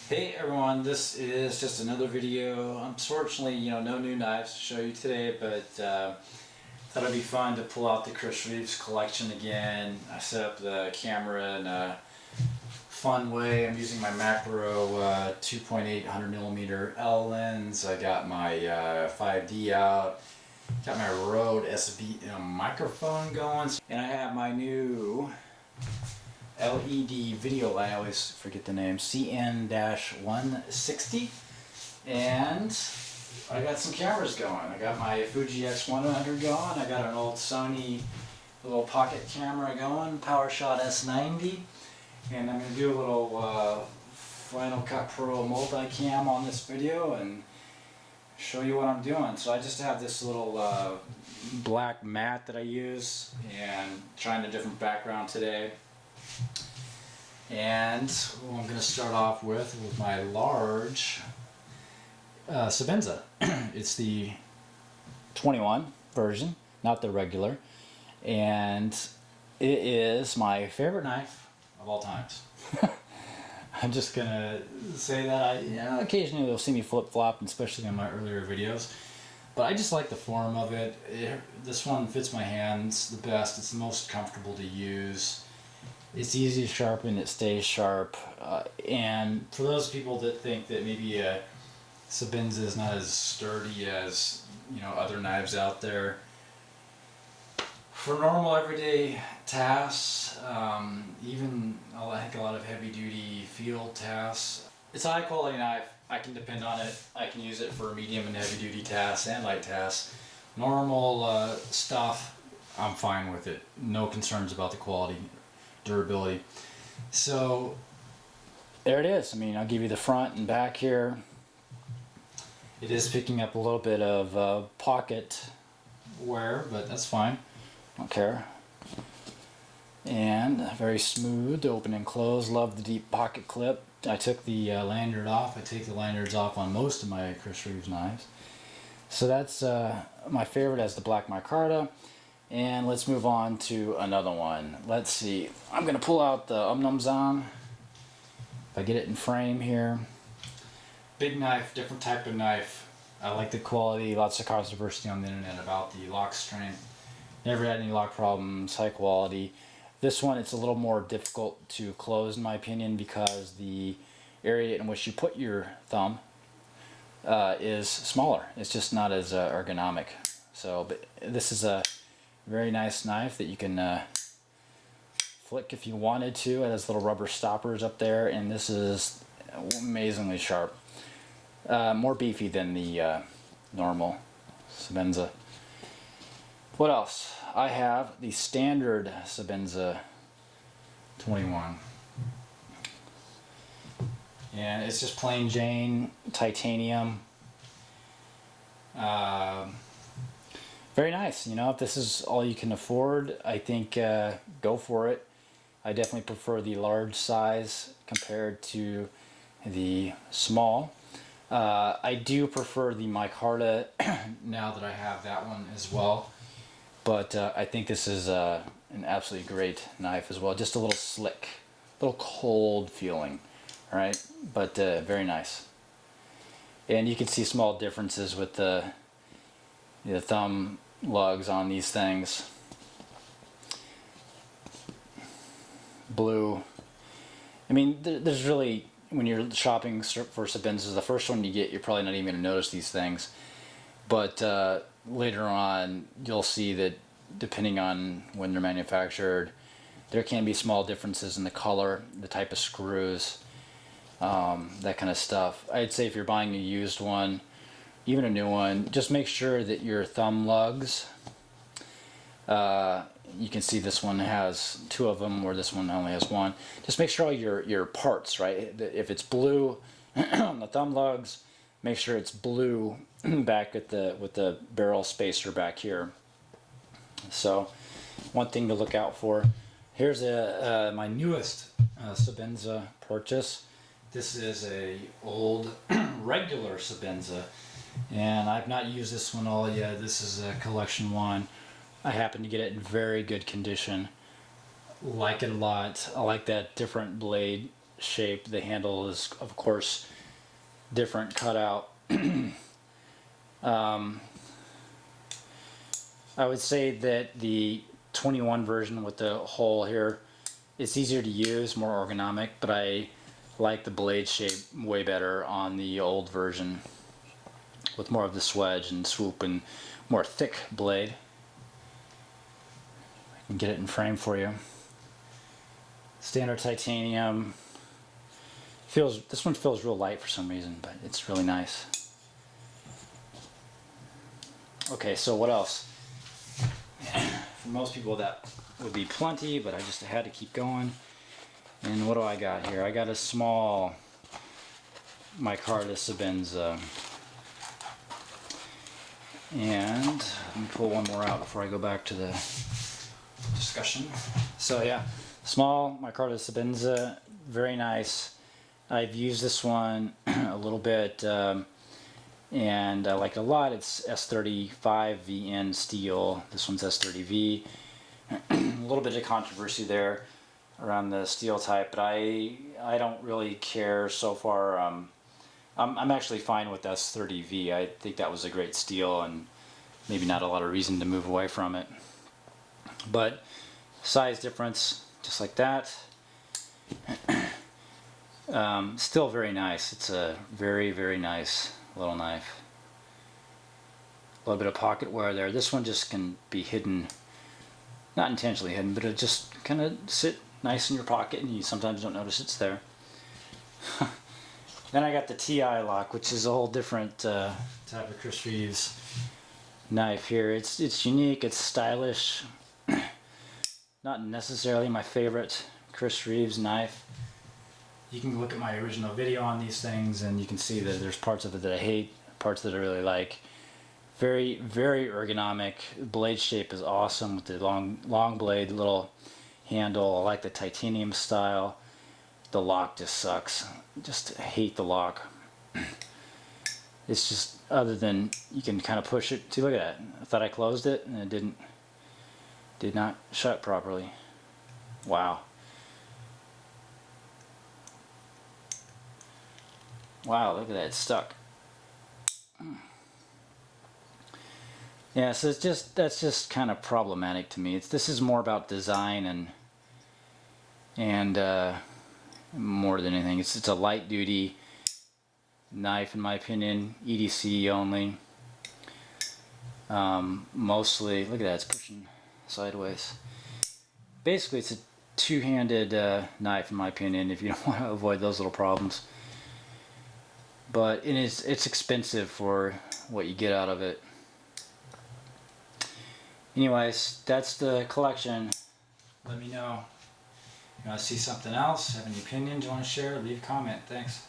Hey everyone, this is just another video. Unfortunately, no new knives to show you today, but thought it'd be fun to pull out the Chris Reeves collection again. I set up the camera in a fun way. I'm using my macro 2.8 100mm L lens. I got my 5D out. Got my Rode SB microphone going, and I have my new LED video light. I always forget the name, CN-160, and I got some cameras going. I got my Fuji X100 going. I got an old Sony little pocket camera going, PowerShot S90, and I'm going to do a little Final Cut Pro multicam on this video and show you what I'm doing. So I just have this little black mat that I use and trying a different background today. And what I'm going to start off with my large Sebenza. It's the 21 version, not the regular, and it is my favorite knife of all times. I'm just going to say that occasionally you'll see me flip-flop, especially in my earlier videos, but I just like the form of it. This one fits my hands the best. It's the most comfortable to use. It's easy to sharpen, it stays sharp, and for those people that think that maybe a Sebenza is not as sturdy as other knives out there, for normal everyday tasks, even I think a lot of heavy duty field tasks, it's a high quality knife. I can depend on it. I can use it for medium and heavy duty tasks and light tasks. Normal stuff, I'm fine with it. No concerns about the quality, durability. So there it is. I mean, I'll give you the front and back here. It is picking up a little bit of pocket wear, but that's fine. Don't care. And very smooth, open and close. Love the deep pocket clip. I took the lanyard off. I take the lanyards off on most of my Chris Reeves knives. So that's my favorite as the black micarta. And let's move on to another one. Let's see. I'm going to pull out the Zong. If I get it in frame here. Big knife, different type of knife. I like the quality. Lots of controversy on the internet about the lock strength. Never had any lock problems. High quality. This one, it's a little more difficult to close in my opinion because the area in which you put your thumb is smaller. It's just not as ergonomic. So, but this is a very nice knife that you can flick if you wanted to. It has little rubber stoppers up there, and this is amazingly sharp. More beefy than the normal Sebenza. What else? I have the standard Sebenza 21. And it's just plain Jane titanium. Very nice. If this is all you can afford, I think go for it. I definitely prefer the large size compared to the small. I do prefer the micarta now that I have that one as well. But I think this is an absolutely great knife as well. Just a little slick, a little cold feeling, right? But very nice. And you can see small differences with the thumb lugs on these things. Blue. I mean, there's really, when you're shopping for Sebenzas, the first one you get, you're probably not even going to notice these things. But later on, you'll see that depending on when they're manufactured, there can be small differences in the color, the type of screws, that kind of stuff. I'd say if you're buying a used one, even a new one, just make sure that your thumb lugs, you can see this one has two of them where this one only has one. Just make sure all your parts, right? If it's blue on the thumb lugs, make sure it's blue back with the barrel spacer back here. So one thing to look out for. Here's my newest Sebenza purchase. This is a old regular Sebenza, and I've not used this one all yet. This is a collection one. I happen to get it in very good condition. Like it a lot. I like that different blade shape. The handle is, of course, different cutout. I would say that the 21 version with the hole here, it's easier to use, more ergonomic, but I like the blade shape way better on the old version with more of the swedge and swoop and more thick blade. I can get it in frame for you. Standard titanium. This one feels real light for some reason, but it's really nice. Okay, so what else? For most people that would be plenty, but I just had to keep going. And what do I got here? I got a small micarta Sabenza. And let me pull one more out before I go back to the discussion. So yeah, small micarta Sabenza, very nice. I've used this one a little bit, and I like it a lot. It's S35VN steel. This one's S30V. A little bit of controversy there around the steel type, but I don't really care so far. I'm actually fine with S30V. I think that was a great steel, and maybe not a lot of reason to move away from it. But size difference, just like that. Still very nice. It's a very, very nice little knife. A little bit of pocket wear there. This one just can be hidden, not intentionally hidden, but it just kind of sit nice in your pocket and you sometimes don't notice it's there. Then I got the TI lock, which is a whole different type of Chris Reeves knife here. It's unique, it's stylish. Not necessarily my favorite Chris Reeves knife. You can look at my original video on these things and you can see that there's parts of it that I hate, parts that I really like. Very, very ergonomic. Blade shape is awesome with the long blade, little handle. I like the titanium style. The lock just sucks. Just hate the lock. It's just, other than you can kind of push it. See, look at that. I thought I closed it and it did not shut properly. Wow. Wow, look at that, it's stuck. Yeah, so that's just kind of problematic to me. This is more about design and more than anything. It's a light duty knife in my opinion, EDC only. Mostly, look at that, it's pushing sideways. Basically, it's a two-handed knife in my opinion if you don't want to avoid those little problems. But it's expensive for what you get out of it. Anyways, that's the collection. Let me know. You want to see something else? Have any opinions you want to share? Leave a comment. Thanks.